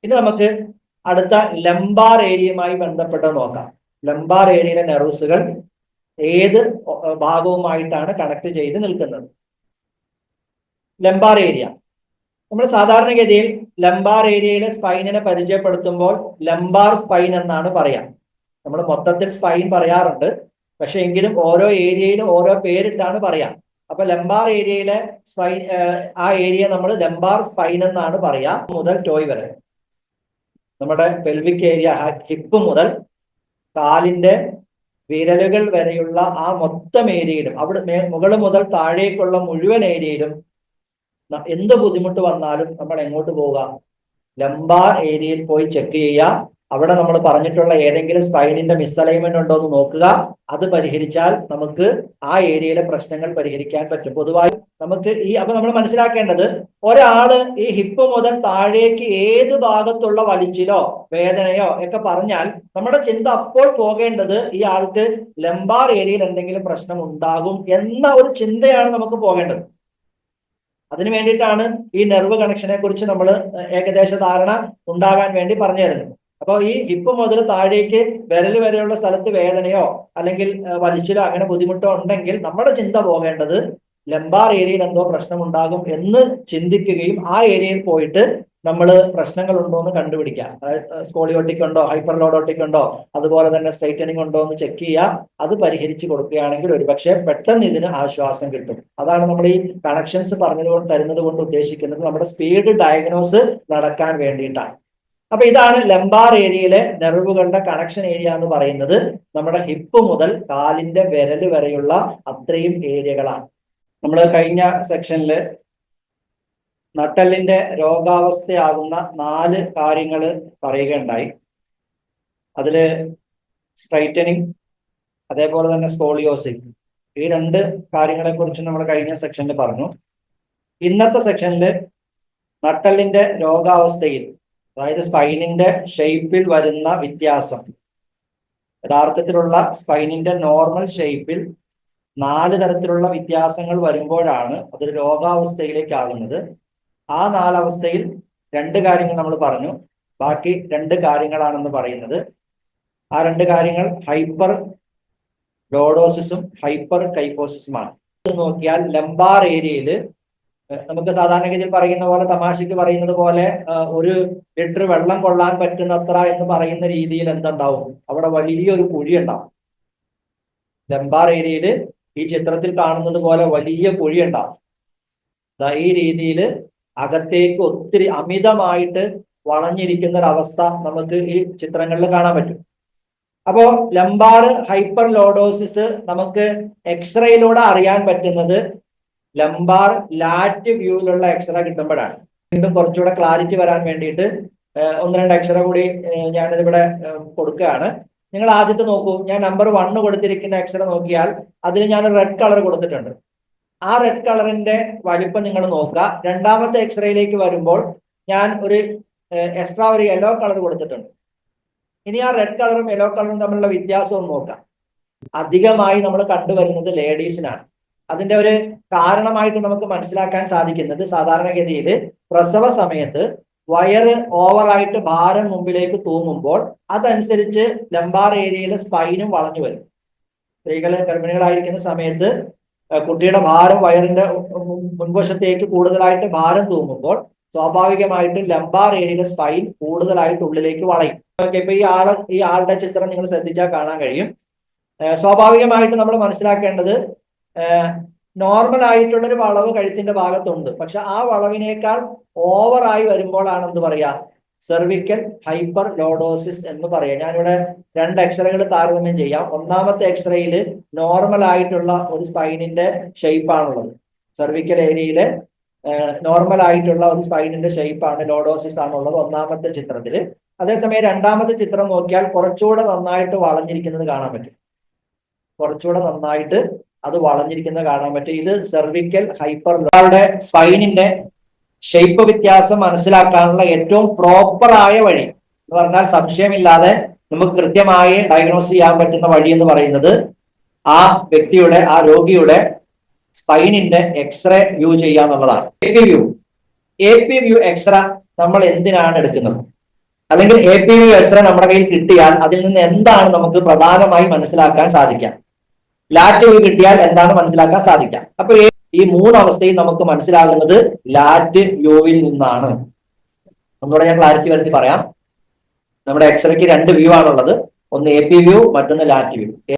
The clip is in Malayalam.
ഇനി നമുക്ക് അടുത്ത ലംബാർ ഏരിയയുമായി ബന്ധപ്പെട്ട് നോക്കാം. ലംബാർ ഏരിയയിലെ നെർവ്സുകൾ ഏത് ഭാഗവുമായിട്ടാണ് കണക്ട് ചെയ്ത് നിൽക്കുന്നത്? ലംബാർ ഏരിയ, നമ്മൾ സാധാരണഗതിയിൽ ലംബാർ ഏരിയയിലെ സ്പൈനിനെ പരിചയപ്പെടുത്തുമ്പോൾ ലംബാർ സ്പൈൻ എന്നാണ് പറയാം. നമ്മൾ മൊത്തത്തിൽ സ്പൈൻ പറയാറുണ്ട്, പക്ഷെ എങ്കിലും ഓരോ ഏരിയയിലും ഓരോ പേരിട്ടാണ് പറയാം. അപ്പൊ ലംബാർ ഏരിയയിലെ സ്പൈൻ, ആ ഏരിയ നമ്മൾ ലംബാർ സ്പൈൻ എന്നാണ് പറയാ. മുതൽ ടോയ് വരെ, നമ്മുടെ പെൽവിക് ഏരിയ, ഹിപ്പ് മുതൽ കാലിന്റെ വിരലുകൾ വരെയുള്ള ആ മൊത്തം ഏരിയയിലും, അവിടെ മുകൾ മുതൽ താഴേക്കുള്ള മുഴുവൻ ഏരിയയിലും എന്ത് ബുദ്ധിമുട്ട് വന്നാലും നമ്മൾ എങ്ങോട്ട് പോവുക? ലംബാർ ഏരിയയിൽ പോയി ചെക്ക് ചെയ്യുക. അവിടെ നമ്മൾ പറഞ്ഞിട്ടുള്ള ഏതെങ്കിലും സ്പൈനിന്റെ മിസ്അലൈൻമെന്റ് ഉണ്ടോ എന്ന് നോക്കുക. അത് പരിഹരിച്ചാൽ നമുക്ക് ആ ഏരിയയിലെ പ്രശ്നങ്ങൾ പരിഹരിക്കാൻ പറ്റും. പൊതുവായി നമുക്ക് അപ്പൊ നമ്മൾ മനസ്സിലാക്കേണ്ടത്, ഒരാള് ഈ ഹിപ്പ് മുതൽ താഴേക്ക് ഏത് ഭാഗത്തുള്ള വലിച്ചിലോ വേദനയോ ഒക്കെ പറഞ്ഞാൽ നമ്മുടെ ചിന്ത അപ്പോൾ പോകേണ്ടത് ഈ ആൾക്ക് ലംബാർ ഏരിയയിൽ എന്തെങ്കിലും പ്രശ്നം ഉണ്ടാകും എന്ന ഒരു ചിന്തയാണ് നമുക്ക് പോകേണ്ടത്. അതിനു വേണ്ടിയിട്ടാണ് ഈ നെർവ് കണക്ഷനെ കുറിച്ച് നമ്മൾ ഏകദേശ ധാരണ ഉണ്ടാകാൻ വേണ്ടി പറഞ്ഞു തരുന്നത്. അപ്പോൾ ഈ ഹിപ്പ് മുതൽ താഴേക്ക് വിരൽ വരെയുള്ള സ്ഥലത്ത് വേദനയോ അല്ലെങ്കിൽ വലിച്ചിലോ അങ്ങനെ ബുദ്ധിമുട്ടോ ഉണ്ടെങ്കിൽ നമ്മുടെ ചിന്ത പോകേണ്ടത് ലംബാർ ഏരിയയിൽ എന്തോ പ്രശ്നമുണ്ടാകും എന്ന് ചിന്തിക്കുകയും ആ ഏരിയയിൽ പോയിട്ട് നമ്മൾ പ്രശ്നങ്ങൾ ഉണ്ടോ എന്ന് കണ്ടുപിടിക്കാം. സ്കോളിയോട്ടിക് ഉണ്ടോ, ഹൈപ്പർ ലോഡോട്ടിക് ഉണ്ടോ, അതുപോലെ തന്നെ സ്ട്രൈറ്റനിങ് ഉണ്ടോ എന്ന് ചെക്ക് ചെയ്യുക. അത് പരിഹരിച്ച് കൊടുക്കുകയാണെങ്കിൽ ഒരുപക്ഷെ പെട്ടെന്ന് ഇതിന് ആശ്വാസം കിട്ടും. അതാണ് നമ്മൾ ഈ കണക്ഷൻസ് തരുന്നത് കൊണ്ട് ഉദ്ദേശിക്കുന്നത്, നമ്മുടെ സ്പീഡ് ഡയഗ്നോസ് നടക്കാൻ വേണ്ടിയിട്ടാണ്. അപ്പൊ ഇതാണ് ലംബാർ ഏരിയയിലെ നെർവുകളുടെ കണക്ഷൻ ഏരിയ എന്ന് പറയുന്നത്. നമ്മുടെ ഹിപ്പ് മുതൽ കാലിന്റെ വിരൽ വരെയുള്ള അത്രയും ഏരിയകളാണ്. നമ്മൾ കഴിഞ്ഞ സെക്ഷനിൽ നട്ടെല്ലിന്റെ രോഗാവസ്ഥയാകുന്ന 4 കാര്യങ്ങൾ പറയുകയുണ്ടായി. അതില് സ്ട്രൈറ്റനിങ്, അതേപോലെ തന്നെ സ്കോളിയോസിസ്, ഈ 2 കാര്യങ്ങളെ കുറിച്ച് നമ്മൾ കഴിഞ്ഞ സെക്ഷനിൽ പറഞ്ഞു. ഇന്നത്തെ സെക്ഷനിൽ നട്ടെല്ലിന്റെ രോഗാവസ്ഥയിൽ, അതായത് സ്പൈനിന്റെ ഷേപ്പിൽ വരുന്ന വ്യത്യാസം, യഥാർത്ഥത്തിലുള്ള സ്പൈനിന്റെ നോർമൽ ഷേപ്പിൽ 4 തരത്തിലുള്ള വ്യത്യാസങ്ങൾ വരുമ്പോഴാണ് അതൊരു രോഗാവസ്ഥയിലേക്ക് ആകുന്നത്. ആ 4 അവസ്ഥയിൽ 2 കാര്യങ്ങൾ നമ്മൾ പറഞ്ഞു, ബാക്കി 2 കാര്യങ്ങളാണെന്ന് പറയുന്നത്. ആ 2 കാര്യങ്ങൾ ഹൈപ്പർ ലോഡോസിസും ഹൈപ്പർ കൈഫോസിസുമാണ്. നോക്കിയാൽ ലംബാർ ഏരിയയിൽ നമുക്ക് സാധാരണഗതിയിൽ പറയുന്ന പോലെ, തമാശയ്ക്ക് പറയുന്നത് പോലെ, 1 ലിറ്റർ വെള്ളം കൊള്ളാൻ പറ്റുന്നത്ര എന്ന് പറയുന്ന രീതിയിൽ എന്തുണ്ടാവും? അവിടെ വലിയൊരു കുഴി ഉണ്ടാവും. ലംബാർ ഏരിയയിൽ ഈ ചിത്രത്തിൽ കാണുന്നത് പോലെ വലിയ കുഴി ഉണ്ടാവും. ഈ രീതിയിൽ അകത്തേക്ക് ഒത്തിരി അമിതമായിട്ട് വളഞ്ഞിരിക്കുന്ന ഒരു അവസ്ഥ നമുക്ക് ഈ ചിത്രങ്ങളിൽ കാണാൻ പറ്റും. അപ്പോ ലംബാർ ഹൈപ്പർ ലോഡോസിസ് നമുക്ക് എക്സ്റേയിലൂടെ അറിയാൻ പറ്റുന്നത് ലംബാർ ലാറ്റ് വ്യൂവിലുള്ള എക്സ്റേ കിട്ടുമ്പോഴാണ്. വീണ്ടും കുറച്ചുകൂടെ ക്ലാരിറ്റി വരാൻ വേണ്ടിയിട്ട് 1-2 എക്സ്റേ കൂടി ഞാനിതിവിടെ കൊടുക്കുകയാണ്. നിങ്ങൾ ആദ്യത്തെ നോക്കൂ. ഞാൻ നമ്പർ 1 കൊടുത്തിരിക്കുന്ന എക്സ്റേ നോക്കിയാൽ അതിൽ ഞാൻ റെഡ് കളർ കൊടുത്തിട്ടുണ്ട്. ആ റെഡ് കളറിന്റെ വലിപ്പം നിങ്ങൾ നോക്കുക. രണ്ടാമത്തെ എക്സ്റേയിലേക്ക് വരുമ്പോൾ ഞാൻ ഒരു എക്സ്ട്രാ ഒരു യെല്ലോ കളർ കൊടുത്തിട്ടുണ്ട്. ഇനി ആ റെഡ് കളറും യെല്ലോ കളറും തമ്മിലുള്ള വ്യത്യാസവും നോക്കാം. അധികമായി നമ്മൾ കണ്ടുവരുന്നത് ലേഡീസിനാണ്. അതിന്റെ ഒരു കാരണമായിട്ട് നമുക്ക് മനസ്സിലാക്കാൻ സാധിക്കുന്നത്, സാധാരണഗതിയിൽ പ്രസവ സമയത്ത് വയറ് ഓവറായിട്ട് ഭാരം മുമ്പിലേക്ക് തൂങ്ങുമ്പോൾ അതനുസരിച്ച് ലംബാർ ഏരിയയിലെ സ്പൈനും വളഞ്ഞു വരും. സ്ത്രീകൾ ഗർഭിണികളായിരിക്കുന്ന സമയത്ത് കുട്ടിയുടെ ഭാരം വയറിന്റെ മുൻവശത്തേക്ക് കൂടുതലായിട്ട് ഭാരം തൂങ്ങുമ്പോൾ സ്വാഭാവികമായിട്ടും ലംബാർ ഏരിയയിലെ സ്പൈൻ കൂടുതലായിട്ട് ഉള്ളിലേക്ക് വളയും. ഇപ്പൊ ഈ ആളുടെ ചിത്രം നിങ്ങൾ ശ്രദ്ധിച്ചാൽ കാണാൻ കഴിയും. സ്വാഭാവികമായിട്ട് നമ്മൾ മനസ്സിലാക്കേണ്ടത്, നോർമൽ ആയിട്ടുള്ളൊരു വളവ് കഴുത്തിന്റെ ഭാഗത്തുണ്ട്. പക്ഷെ ആ വളവിനേക്കാൾ ഓവറായി വരുമ്പോഴാണ് എന്ത് പറയാ? സെർവിക്കൽ ഹൈപ്പർ ലോഡോസിസ് എന്ന് പറയാം. ഞാനിവിടെ 2 എക്സ്റേകൾ താരതമ്യം ചെയ്യാം. ഒന്നാമത്തെ എക്സ്റേയിൽ നോർമൽ ആയിട്ടുള്ള ഒരു സ്പൈനിന്റെ ഷേപ്പാണുള്ളത്. സെർവിക്കൽ ഏരിയയിലെ നോർമൽ ആയിട്ടുള്ള ഒരു സ്പൈനിന്റെ ഷേപ്പാണ്, ലോഡോസിസ് ആണുള്ളത് ഒന്നാമത്തെ ചിത്രത്തിൽ. അതേസമയം രണ്ടാമത്തെ ചിത്രം നോക്കിയാൽ കുറച്ചുകൂടെ നന്നായിട്ട് വളഞ്ഞിരിക്കുന്നത് കാണാൻ പറ്റും. കുറച്ചുകൂടെ നന്നായിട്ട് അത് വളഞ്ഞിരിക്കുന്നത് കാണാൻ പറ്റും. ഇത് സെർവിക്കൽ ഹൈപ്പർ. ഒരാളുടെ സ്പൈനിന്റെ ഷേപ്പ് വ്യത്യാസം മനസ്സിലാക്കാനുള്ള ഏറ്റവും പ്രോപ്പറായ വഴി എന്ന് പറഞ്ഞാൽ, സംശയമില്ലാതെ നമുക്ക് കൃത്യമായി ഡയഗ്നോസ് ചെയ്യാൻ പറ്റുന്ന വഴി എന്ന് പറയുന്നത് ആ വ്യക്തിയുടെ, ആ രോഗിയുടെ സ്പൈനിന്റെ എക്സ്റേ വ്യൂ ചെയ്യാന്നുള്ളതാണ്. എ പി വ്യൂ എക്സ്റേ നമ്മൾ എന്തിനാണ് എടുക്കുന്നത്? അല്ലെങ്കിൽ എ പി വ്യൂ എക്സ്റേ നമ്മുടെ കയ്യിൽ കിട്ടിയാൽ അതിൽ നിന്ന് എന്താണ് നമുക്ക് പ്രധാനമായി മനസ്സിലാക്കാൻ സാധിക്കാം? ലാറ്റ് വ്യൂ കിട്ടിയാൽ എന്താണ് മനസ്സിലാക്കാൻ സാധിക്കാം? അപ്പൊ ഈ മൂന്നവസ്ഥയും നമുക്ക് മനസ്സിലാകുന്നത് ലാറ്റ് വ്യൂവിൽ നിന്നാണ്. ഒന്നുകൂടെ ഞാൻ ക്ലാരിറ്റി വരുത്തി പറയാം. നമ്മുടെ എക്സ്റേക്ക് രണ്ട് വ്യൂ ആണുള്ളത്. ഒന്ന് എ പി വ്യൂ, മറ്റൊന്ന് ലാറ്റ് വ്യൂ.